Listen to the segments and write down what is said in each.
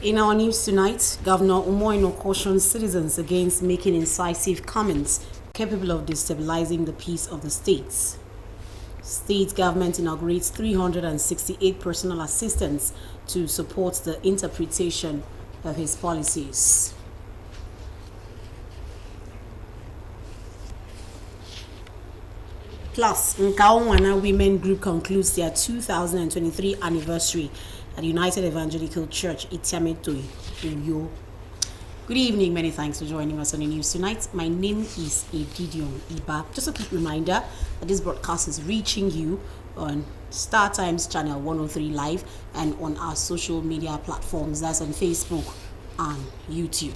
In our news tonight, Governor Umoino cautions citizens against making incisive comments capable of destabilizing the peace of the states. State government inaugurates 368 personal assistants to support the interpretation of his policies. Plus, Nkaonwana Women Group concludes their 2023 anniversary at United Evangelical Church, Itiametoi, Uyo. Good evening, many thanks for joining us on the news tonight. My name is Edidion Iba. Just a quick reminder that this broadcast is reaching you on Star Times Channel 103 Live and on our social media platforms, that's on Facebook and YouTube.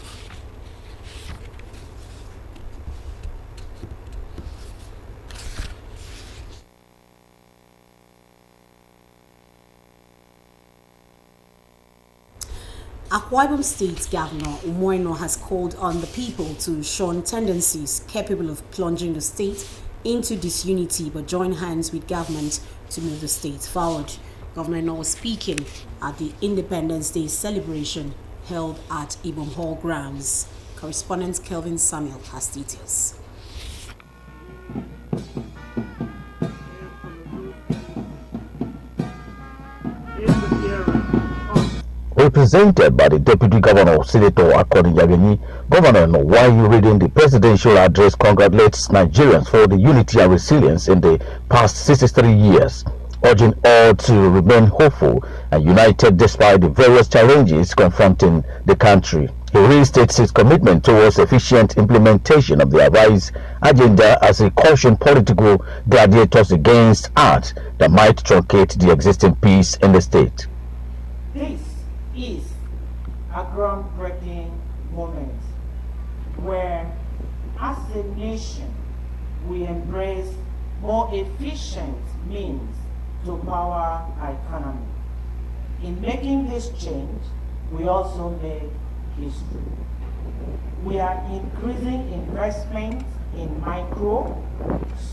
Akwa Ibom State Governor Umoino has called on the people to shun tendencies capable of plunging the state into disunity but join hands with government to move the state forward. Governor Umoino was speaking at the Independence Day celebration held at Ibom Hall grounds. Correspondent Kelvin Samuel has details. Represented by the Deputy Governor, Senator Akoni Yabeni, Governor, while you reading the presidential address, congratulates Nigerians for the unity and resilience in the past 63 years, urging all to remain hopeful and united despite the various challenges confronting the country. He restates his commitment towards efficient implementation of the Arise agenda as he cautioned political gladiators against acts that might truncate the existing peace in the state. This is a groundbreaking moment where, as a nation, we embrace more efficient means to power our economy. In making this change, we also make history. We are increasing investment in micro,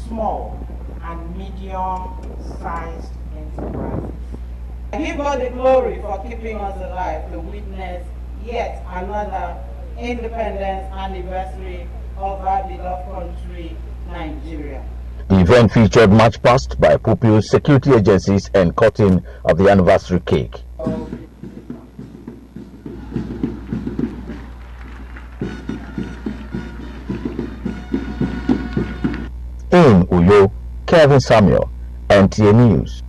small, and medium-sized enterprises. I give all the glory for keeping us alive to witness yet another independence anniversary of our beloved country, Nigeria. The event featured march past by pupils, security agencies, and cutting of the anniversary cake. In Uyo, Kelvin Samuel, Ntanews.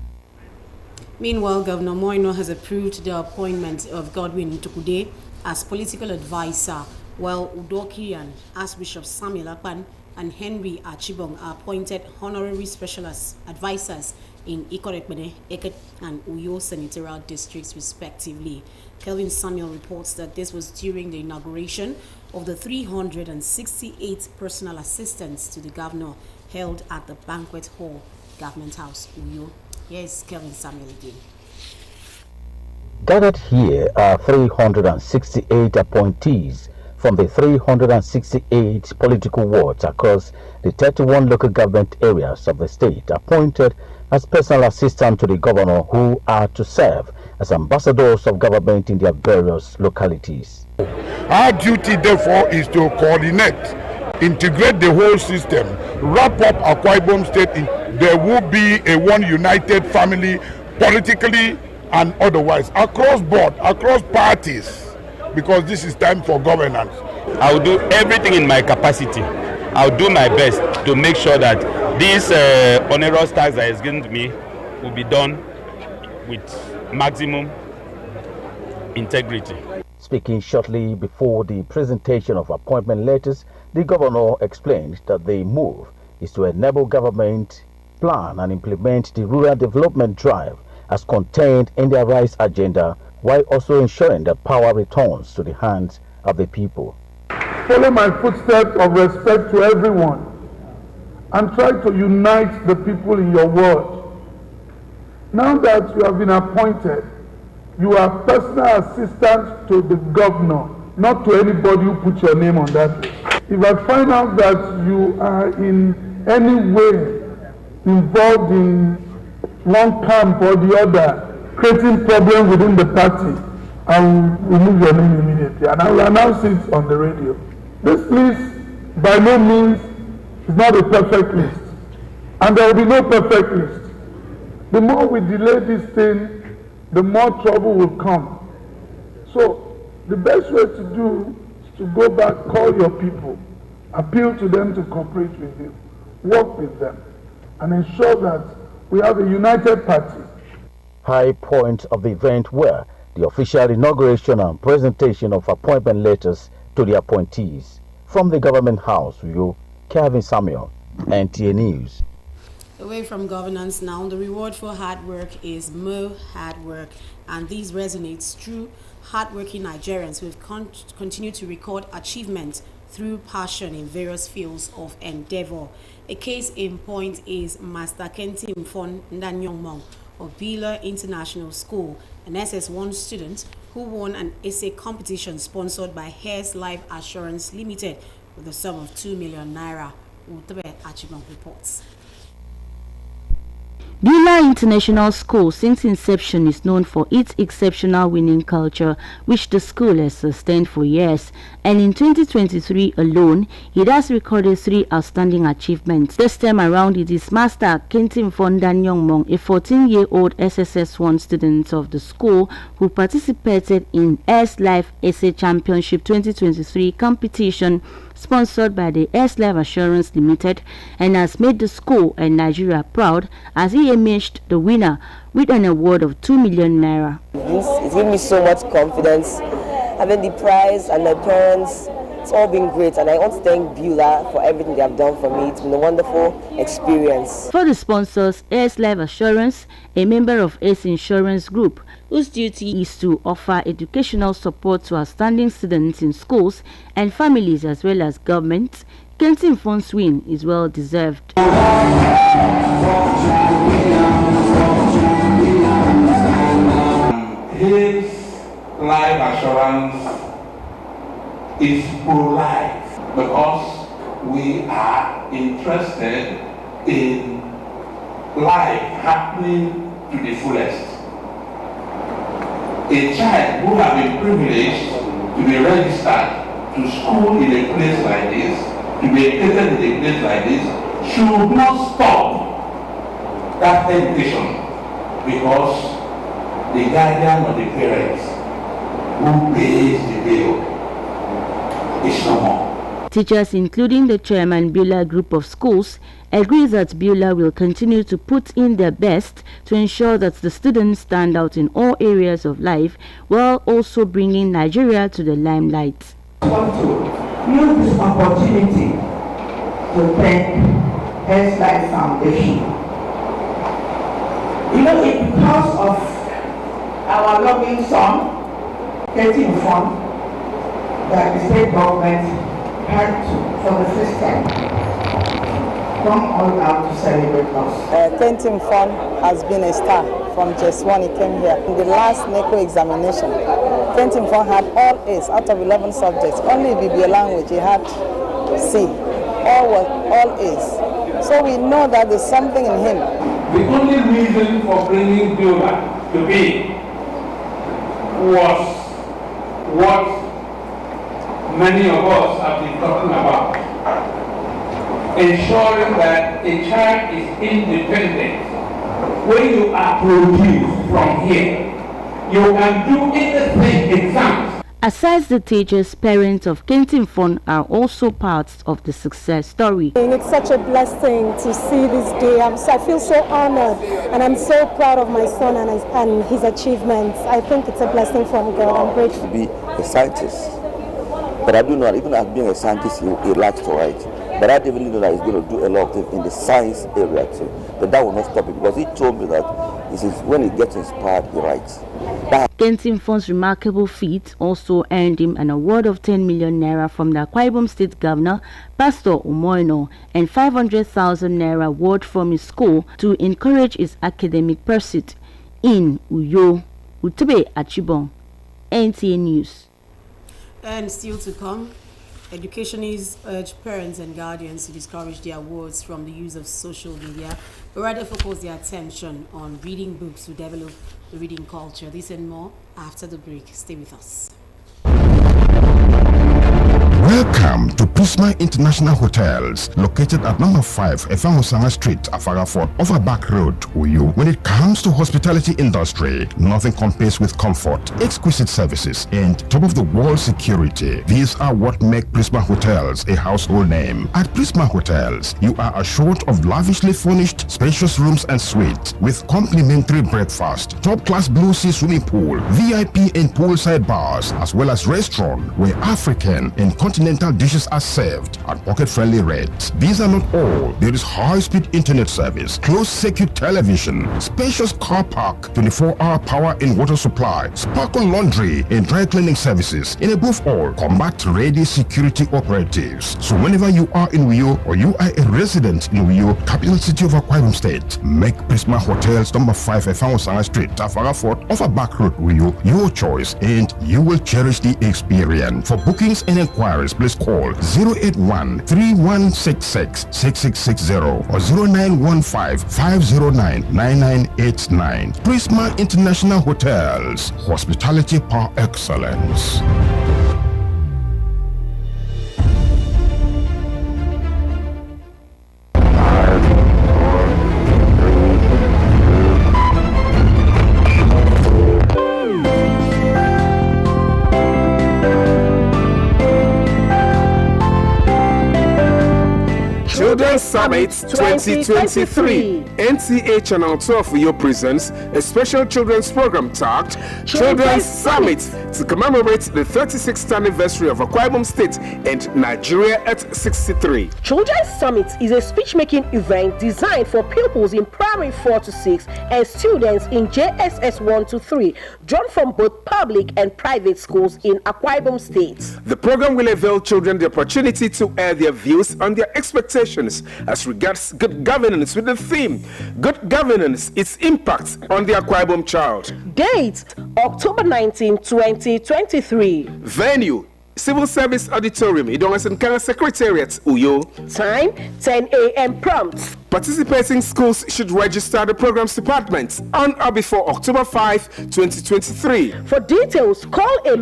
Meanwhile, Governor Umoino has approved the appointment of Godwin Ntukude as political advisor, while Udoki and Archbishop Samuel Akpan and Henry Achibong are appointed honorary special advisors in Ikorekbene, Eket, and Uyo senatorial districts, respectively. Kelvin Samuel reports that this was during the inauguration of the 368 personal assistants to the governor held at the Banquet Hall, Government House, Uyo. Yes, Kelvin Samuel again. Gathered here are 368 appointees from the 368 political wards across the 31 local government areas of the state, appointed as personal assistant to the governor, who are to serve as ambassadors of government in their various localities. Our duty, therefore, is to coordinate, integrate the whole system, wrap up Akwa Ibom State. There will be a one united family, politically and otherwise, across board, across parties, because this is time for governance. I will do everything in my capacity. I'll do my best to make sure that this onerous task that is given to me will be done with maximum integrity. Speaking shortly before the presentation of appointment letters, the governor explained that the move is to enable government plan and implement the rural development drive as contained in the Arise agenda, while also ensuring that power returns to the hands of the people. Follow my footsteps of respect to everyone and try to unite the people in your ward. Now that you have been appointed, you are personal assistant to the governor, not to anybody who put your name on that list. If I find out that you are in any way involved in one camp or the other, creating problems within the party, I will remove your name immediately and I will announce it on the radio. This list by no means is not a perfect list, and there will be no perfect list. The more we delay this thing, the more trouble will come. So the best way to do is to go back, call your people, appeal to them to cooperate with you, work with them, and ensure that we have a united party. High point of the event were the official inauguration and presentation of appointment letters to the appointees. From the government house, you, Kevin Samuel, Ntanews. Away from governance now, the reward for hard work is more hard work, and this resonates through hardworking Nigerians who have continued to record achievements through passion in various fields of endeavor. A case in point is Master Kentim Ntanews of Beulah International School, an SS1 student who won an essay competition sponsored by Hares Life Assurance Limited with a sum of 2 million naira. Ntanews Achibong reports. Beulah International School, since inception, is known for its exceptional winning culture, which the school has sustained for years. And in 2023 alone, it has recorded 3 outstanding achievements. This time around, it is Master Kentim Ntanews, a 14-year-old SSS1 student of the school who participated in S Life Essay Championship 2023 competition sponsored by the S Life Assurance Limited, and has made the school and Nigeria proud as he emerged the winner with an award of 2 million naira. It's given me so much confidence. Having the prize and my parents, it's all been great, and I want to thank Beulah for everything they have done for me. It's been a wonderful experience. For the sponsors, S Life Assurance, a member of S Insurance Group, whose duty is to offer educational support to outstanding students in schools and families as well as government, Kentim Fon's win is well deserved. His life assurance is pro-life because we are interested in life happening to the fullest. A child who has been privileged to be registered to school in a place like this, to be educated in a place like this, should not stop that education because the guardian or the parents who pays the bill is no more. Teachers, including the chairman Beulah Group of Schools, agree that Beulah will continue to put in their best to ensure that the students stand out in all areas of life while also bringing Nigeria to the limelight. I want to use this opportunity to thank S Life Foundation. You know, it's because of our loving son, Kentim Fund, that the state government had to, for the first time, come all out to celebrate us. Kentim Fund has been a star from just when he came here. In the last NECO examination, Kentim Fund had all A's out of 11 subjects. Only BBA language he had C. All A's. So we know that there's something in him. The only reason for bringing Beulah to be was what many of us have been talking about. Ensuring that a child is independent. When you are produced from here, you can do anything exams. Aside the teachers, parents of Kentim Fund are also parts of the success story. It's such a blessing to see this day. I feel so honored, and I'm so proud of my son and his achievements. I think it's a blessing from God. I'm grateful. To be a scientist, but I do know that even as being a scientist, he likes to write. But I didn't really know that he's going to do a lot of things in the science area too. But that will not stop it because he told me that when he gets inspired, he writes. Kentim Fund's remarkable feat also earned him an award of 10 million naira from the Akwa Ibom State Governor, Pastor Umoino, and 500,000 naira award from his school to encourage his academic pursuit. In Uyo, Ntanews Achibong, Ntanews. And still to come, Educationists urge parents and guardians to discourage their wards from the use of social media, but rather focus their attention on reading books to develop the reading culture. This and more after the break. Stay with us. Welcome to Prisma International Hotels, located at number 5 Efangosanga Street, Afarafort, Overback Road, Uyu. When it comes to hospitality industry, nothing compares with comfort, exquisite services, and top-of-the-world security. These are what make Prisma Hotels a household name. At Prisma Hotels, you are assured of lavishly furnished, spacious rooms and suites with complimentary breakfast, top-class blue sea swimming pool, VIP and poolside bars, as well as restaurant where African and continental dishes are served at pocket-friendly rates. These are not all. There is high-speed internet service, closed-circuit television, spacious car park, 24-hour power and water supply, sparkle laundry and dry cleaning services, and above all, combat-ready security operatives. So whenever you are in Uyo or you are a resident in Uyo, capital city of Akwa Ibom State, make Prisma Hotels number 5 Efangosanga Street, Tafarafort, Overback Road, Uyo, your choice, and you will cherish the experience. For bookings and inquiries, please call 081-3166-6660 or 0915-509-9989. Prisma International Hotels, hospitality par excellence. Children's Summit 2023. NTA Channel 12 for your presents a special children's program tagged Children's Summit to commemorate the 36th anniversary of Akwa Ibom State and Nigeria at 63. Children's Summit is a speech-making event designed for pupils in primary 4 to 6 and students in JSS 1 to 3, drawn from both public and private schools in Akwa Ibom State. The program will avail children the opportunity to air their views on their expectations as regards good governance with the theme Good Governance, Its Impact on the Akwa Ibom Child. Date October 19, 2023. Venue Civil Service Auditorium, Idonga Secretariat, Uyo. Time 10 a.m. prompt. Participating schools should register the programs department on or before October 5, 2023. For details, call on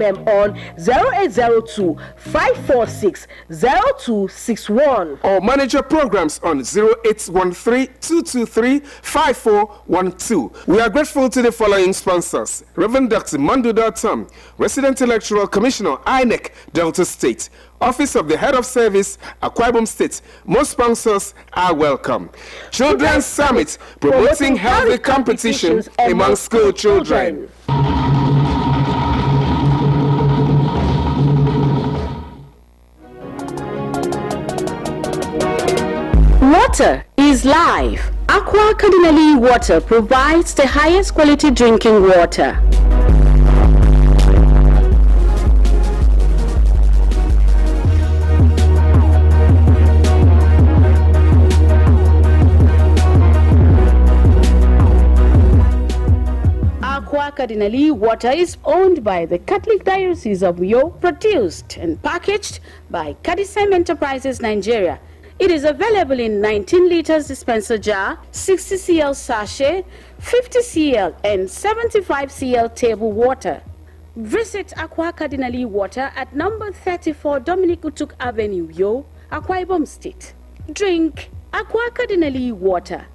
0802-546-0261 or manager programs on 0813-223-5412. We are grateful to the following sponsors: Reverend Dr. Manduda Tom, Resident Electoral Commissioner, INEC, Delta State, Office of the Head of Service, Akwa Ibom State. Most sponsors are welcome. Children's Summit, promoting healthy competition among school children. Water is life. Aqua Cardinali Water provides the highest quality drinking water. Aqua Cardinali Water is owned by the Catholic Diocese of Uyo, produced and packaged by Cadisem Enterprises Nigeria. It is available in 19 liters dispenser jar, 60 cl sachet, 50 cl and 75 cl table water. Visit Aqua Cardinali Water at number 34 Dominic Utuk Avenue, Uyo, Akwa Ibom State. Drink Aqua Cardinali Water.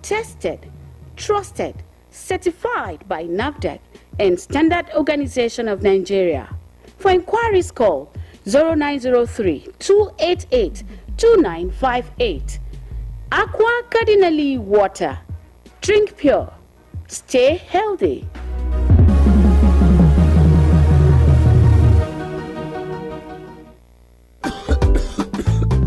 Tested, trusted, certified by NAFDAC and Standard Organization of Nigeria. For inquiries, call 0903-288-2958. Aqua Cardinali Water. Drink pure. Stay healthy.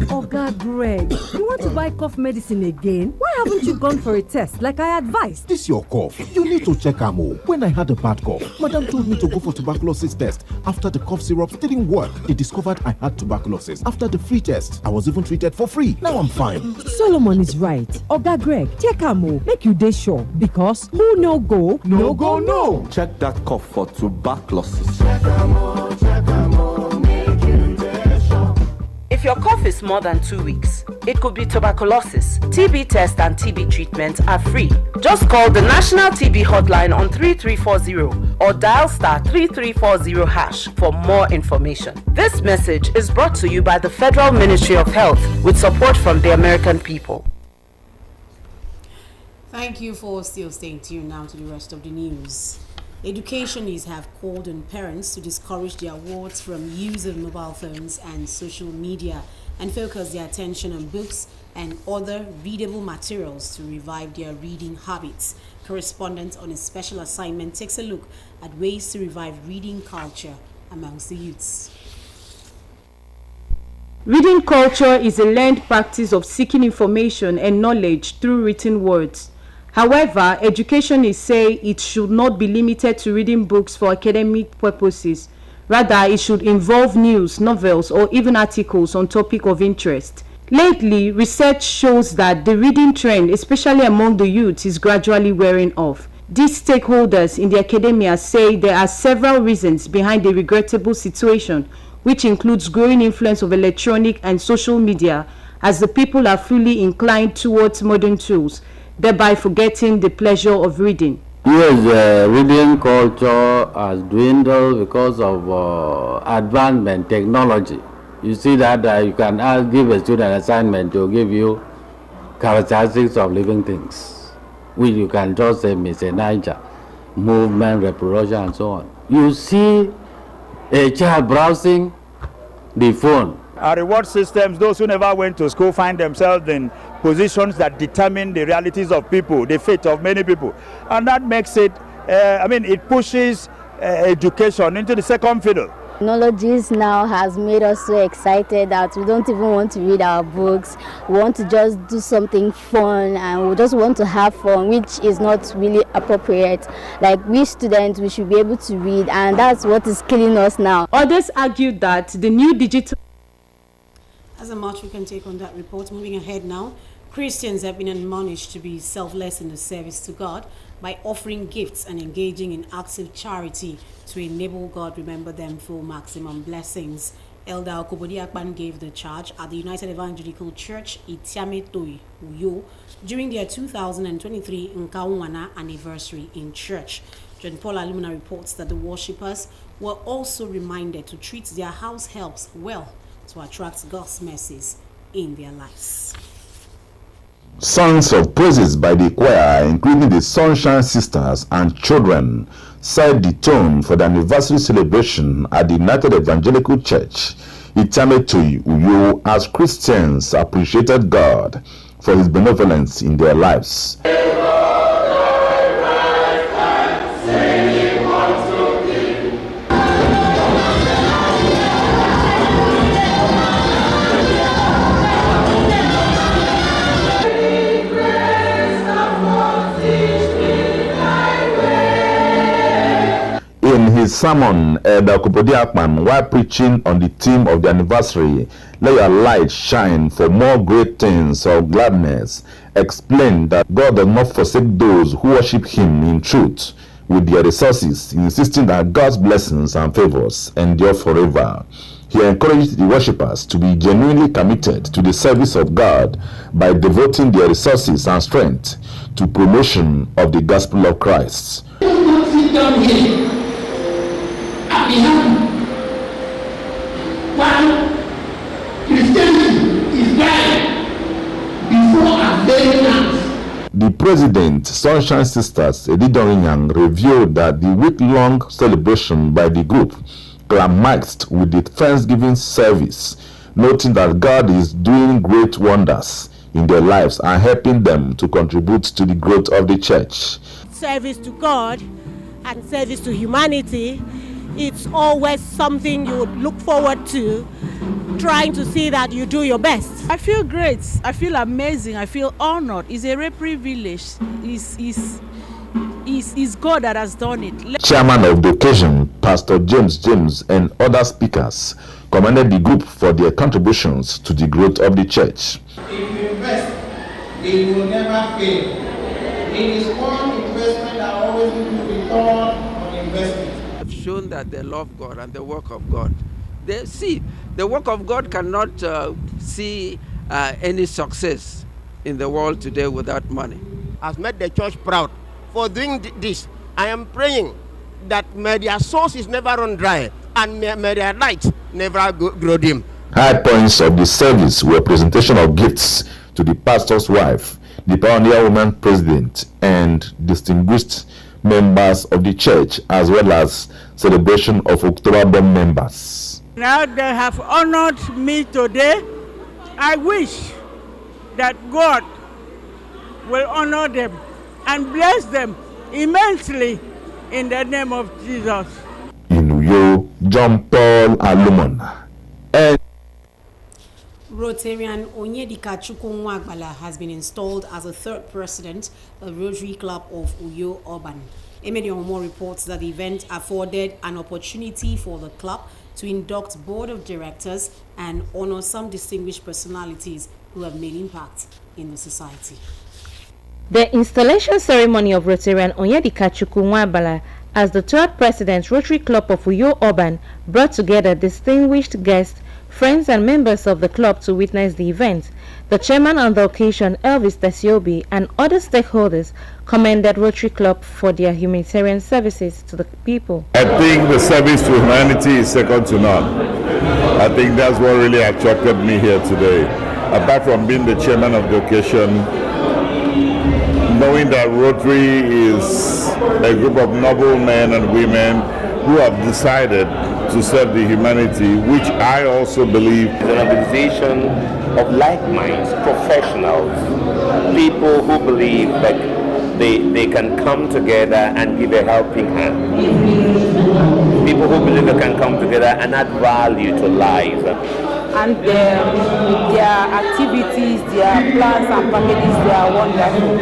Oga Greg, you want to buy cough medicine again? Why haven't you gone for a test like I advised? This your cough. You need to check Amo. When I had a bad cough, Madam told me to go for tuberculosis test. After the cough syrups didn't work, they discovered I had tuberculosis. After the free test, I was even treated for free. Now I'm fine. Solomon is right. Oga Greg, check Amo. Make you dey sure, because who no go, no go, no. Check that cough for tuberculosis. Check Amo, make you dey sure. If your cough is more than 2 weeks, it could be tuberculosis. TB test and TB treatment are free. Just call the National TB Hotline on 3340 or dial *3340# for more information. This message is brought to you by the Federal Ministry of Health with support from the American people. Thank you for still staying tuned now to the rest of the news. Educationists have called on parents to discourage their wards from use of mobile phones and social media and focus their attention on books and other readable materials to revive their reading habits. Correspondent on a special assignment takes a look at ways to revive reading culture amongst the youths. Reading culture is a learned practice of seeking information and knowledge through written words. However, educationists say it should not be limited to reading books for academic purposes. Rather, it should involve news, novels, or even articles on topic of interest. Lately, research shows that the reading trend, especially among the youth, is gradually wearing off. These stakeholders in the academia say there are several reasons behind the regrettable situation, which includes growing influence of electronic and social media as the people are fully inclined towards modern tools, thereby forgetting the pleasure of reading. Yes, reading culture has dwindled because of advancement technology. You see that you can give a student an assignment to give you characteristics of living things, which you can just say nature, movement, reproduction, and so on. You see a child browsing the phone. Our reward systems, those who never went to school find themselves in positions that determine the realities of people, the fate of many people. And that makes it, it pushes education into the second fiddle. Technologies now has made us so excited that we don't even want to read our books. We want to just do something fun and we just want to have fun, which is not really appropriate. Like we students, we should be able to read, and that's what is killing us now. Others argued that the new digital... As a much we can take on that report. Moving ahead now, Christians have been admonished to be selfless in the service to God by offering gifts and engaging in acts of charity to enable God remember them for maximum blessings. Elder Okobodi Akpan gave the charge at the United Evangelical Church Itiametoi, Uyo, during their 2023 Nkaunwana anniversary in church. John Paul Alumina reports that the worshippers were also reminded to treat their house helps well to attract God's mercies in their lives. Songs of praises by the choir, including the Sunshine Sisters and children, set the tone for the anniversary celebration at the United Evangelical Church Itiametoi, Uyo, as Christians appreciated God for his benevolence in their lives. In his sermon, Elder Okobodi Akpan, while preaching on the theme of the anniversary, "Let your light shine for more great things of gladness," explained that God does not forsake those who worship him in truth with their resources, insisting that God's blessings and favors endure forever. He encouraged the worshippers to be genuinely committed to the service of God by devoting their resources and strength to promotion of the gospel of Christ. Sit down here and be happy while Christianity is dying before our very eyes. The president, Sunshine Sisters, Edidorinyang, revealed that the week-long celebration by the group climaxed with the Thanksgiving service, noting that God is doing great wonders in their lives and helping them to contribute to the growth of the church. Service to God and service to humanity, it's always something you would look forward to, trying to see that you do your best. I feel great, I feel amazing, I feel honored. It's a real privilege. It's God that has done it. Chairman of the occasion, Pastor James, and other speakers commended the group for their contributions to the growth of the church. If you invest, it will never fail. It is one investment that always gives you return on investment. Shown that they love God and the work of God. They see The work of God cannot see any success in the world today without money. Has made the church proud for doing this. I am praying that may their sources never run dry and may their light never grow dim. High points of the service were presentation of gifts to the pastor's wife, the pioneer woman president, and distinguished members of the church, as well as celebration of October-born members. Now they have honored me today. I wish that God will honor them and bless them immensely in the name of Jesus. In Uyo, John Paul Alumon. And Rotarian Onyedika Chukwunwagbala has been installed as the third president of Rotary Club of Uyo Urban. Emediomo reports that the event afforded an opportunity for the club to induct board of directors and honor some distinguished personalities who have made impact in the society. The installation ceremony of Rotarian Onyedika Chukwunwagbala as the third president Rotary Club of Uyo Urban brought together distinguished guests, friends and members of the club to witness the event. The chairman on the occasion, Elvis Tasiobi, and other stakeholders commended Rotary Club for their humanitarian services to the people. I think the service to humanity is second to none. I think that's what really attracted me here today. Apart from being the chairman of the occasion, knowing that Rotary is a group of noble men and women who have decided to serve the humanity, which I also believe is an organization of like minds, professionals, people who believe that they can come together and give a helping hand. People who believe they can come together and add value to life. And their activities, their plans and packages, they are wonderful.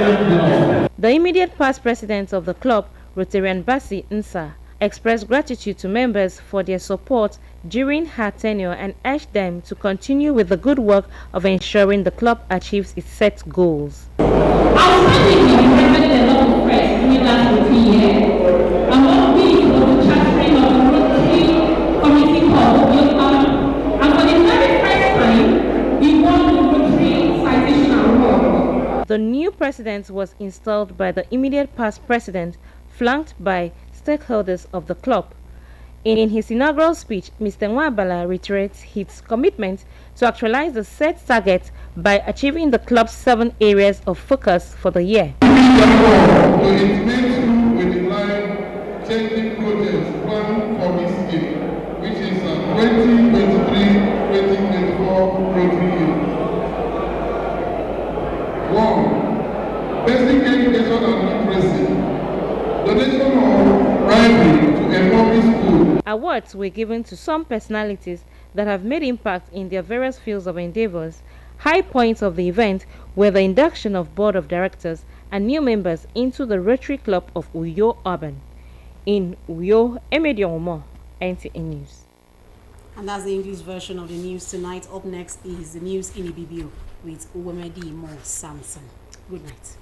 The immediate past president of the club, Rotarian Basi Nsa, expressed gratitude to members for their support during her tenure and urged them to continue with the good work of ensuring the club achieves its set goals. Outstandingly, we presented a lot of press during that 14 years. And one week was the chattering of the Rotary Community Hall of Youth Urban. And for the very first time, we won the Rotary Citation Award. The new president was installed by the immediate past president, flanked by stakeholders of the club. In his inaugural speech, Mr. Nwagbala reiterates his commitment to actualize the set target by achieving the club's 7 areas of focus for the year. To intimate you with the life-changing projects planned for this year, which is 2023-2024 Rotary year. 1. Basic education and literacy. Donation of library to a public school. Awards were given to some personalities that have made impact in their various fields of endeavors. High points of the event were the induction of board of directors and new members into the Rotary Club of Uyo Urban. In Uyo, Emediomo, NTA News. And that's the English version of the news tonight. Up next is the news in Ibibio with Uwemedi Mo Samson. Good night.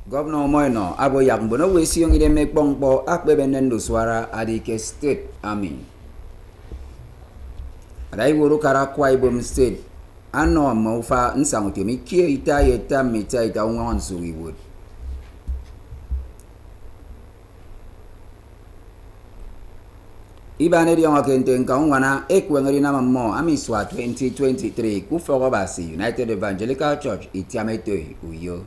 Governor Moino abo yakmbono wesi yong ide mekpongpo akbebenendo swara adike state army. Adai wuru kara Akwa Ibom state ano maufa nsanguti mikie ita yeta mita ita unwansu wiwood. Ibane di yong kente nka unwana ekwengeri na mamo amiswa 2023 kufogo basi United Evangelical Church itiametoi Uyo.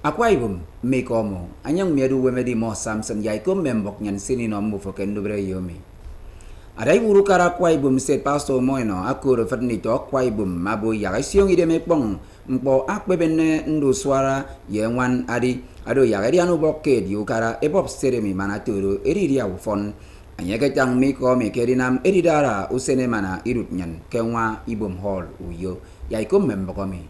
Akwa Ibom mekomo anyang miedu Wemedi Mo Samson yaiko membok nyan sini no mufo kendo bre yomi. Adai wuru kara Akwa Ibom state pastor Moino akuro fernito Akwa Ibom mabo yaga siong ide mekpong mpo akbebenne ndo swara yenwan adi ado yaga di anu bokke di ukara ebop seremi manaturo eri dia ufon anyeketang miko mekerinam edidara usene mana irut nyan kenwa ibom hall uyo yaikum membokomi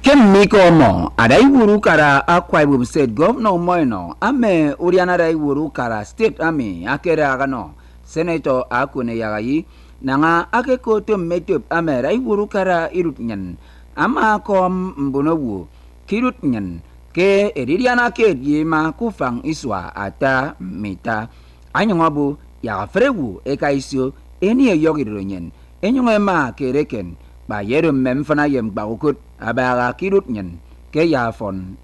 Kem miko mo adai wuru kara Akwa Ibom State Governor Moino ame uriana dai wuru kara state ami akere agano Senator akune yagayi nanga akeko to metop ame dai wuru kara irut nyan ama kom mbonowu kirut nyan ke eridiana ke diema kufang iswa ata mita anyongabu ya frewu ekaisio eni eyogiro nyen enyongema kereken ba yerum memfana yem baukut abaga kirut nyen ke ya fon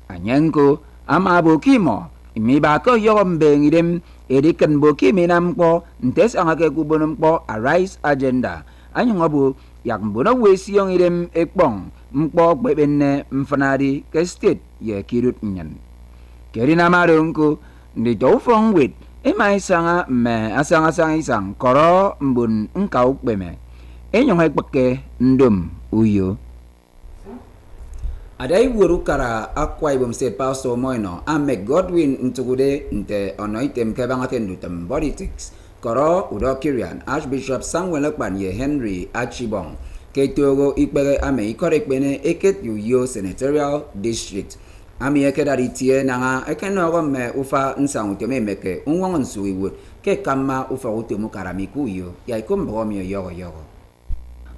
anyenko ama bokimo imi ba ko yogom bengidem edikan bokimi nampo ntes angake kubonum po arise agenda anyongabu yak mbono wesiyong idem ekpong mpo kwebenne mfanari ke state ye kirut nyen kerina marunku ndi dofong wit emai sanga me asanga sang isang koro mbun nkau kweme enyong ekpeke ndum uyo adai wuru kara Akwa Ibom State Pastor Moino ame Godwin Ntugude nte onoitem kebangaten dutem politics koro udokirian Archbishop Samuel Ekpan ye Henry Achibong ketogo ikpere ame ikorekpene eket uyo senatorial district ami ekedari tie nanga ekenogo me ufa nsang uteme meke unwongon suiwut ke kama ufa utemu karamiku uyo ya ikombomi yogo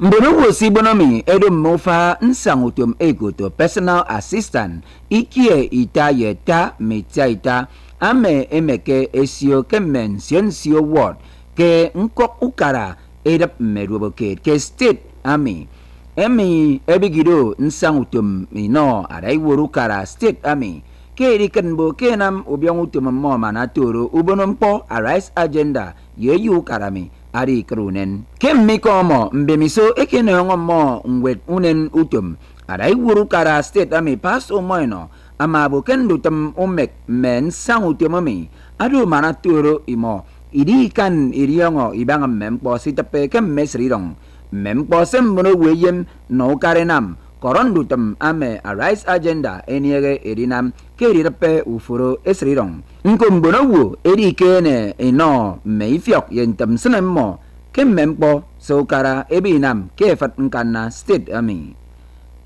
Mbono wosi bonomi edom mofa nsang utom egoto personal assistant ikie ita yeta metiaita ame emeke esio kemen siensio ward ke nkok ukara edap meruboke ke state ami emi ebigido nsang utom ino adai wuru kara state ami ke riken bo kenam obyong utom mo manatoro ubonompo arise agenda yeyu karami ari kerunen kemmi komo mbemiso ekenongo mo ngwet unen utum adai wuru kara state ami paso moino ama boken dutem umek men sang utumami adu manatoro imo idi kan iriongo ibang mempo sitape kemme srirong mempo sembono weyem no karenam koron dutem ame arise agenda eniege edinam kerirape ufuro esrirong nkombono wu edi kene ino meifiok yentem senemmo kemmempo sokara ebinam kefat nkana state ami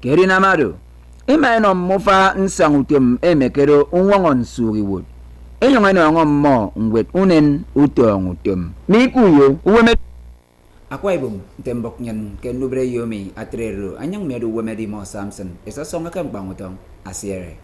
kerinamado ema mofa nsangutum emekero unwongon sugiwud enyongene ngommo ngwet unen utongutum mikuyo uweme Akwa Ibom tembok nyen kenubre yomi atrero anyang medu wemedi mo Samson esa songa kang bangutong asiere